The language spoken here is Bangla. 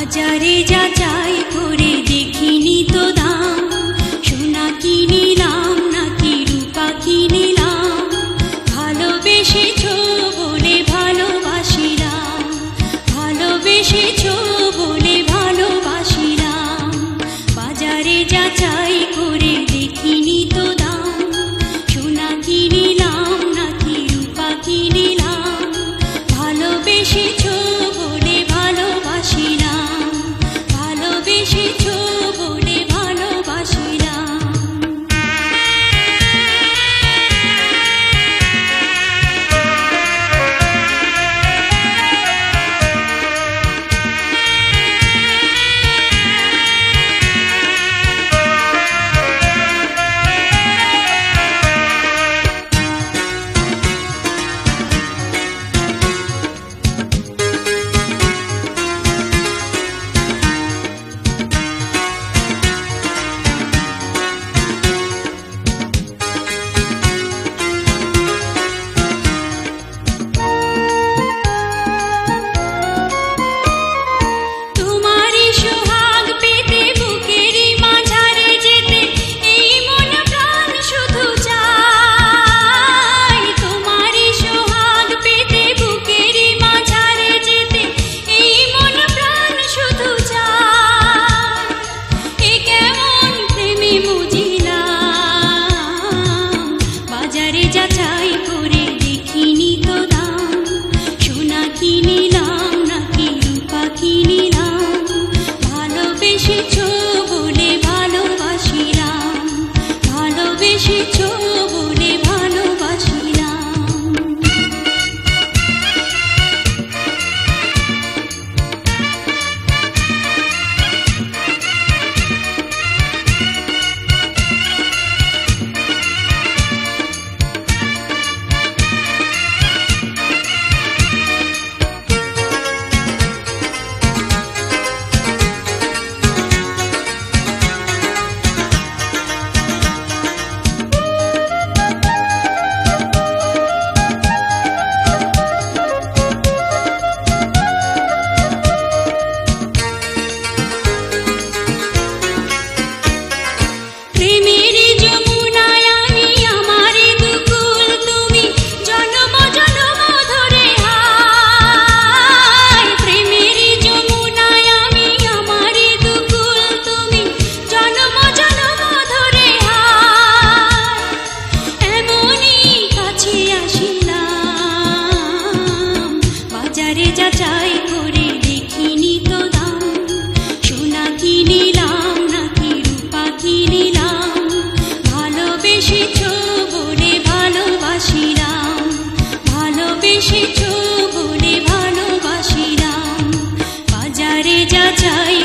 বাজারে যাচাই করে দেখিনি তো দাম, সোনা কিনিলাম নাকি রূপা কিনিলাম, ভালোবেসেছো বলে ভালোবাসিলাম, ভালোবেসেছো বলে ভালোবাসিলাম। বাজারে যাচাই করে দেখিনি তো দাম, সোনা কিনিলাম নাকি রূপা কিনিলাম, ভালোবেসেছো বলে ভালোবাসিলাম, ভালোবেসেছো বলে ভালোবাসিলাম। যাচাই করে দেখিনি তো দাম, সোনা কিনিলাম নাকি রূপা কিনিলাম, ভালোবেসেছো বলে ভালোবাসিলাম, ভালোবেসেছো বলে ভালোবাসিলাম। যাচাই করে দেখিনি তো দাম, সোনা কিনিলাম নাকি রূপা কিনিলাম, ভালোবেসেছো বলে ভালোবাসিলাম, ভালোবেসেছো বলে ভালোবাসিলাম। বাজারে যাচাই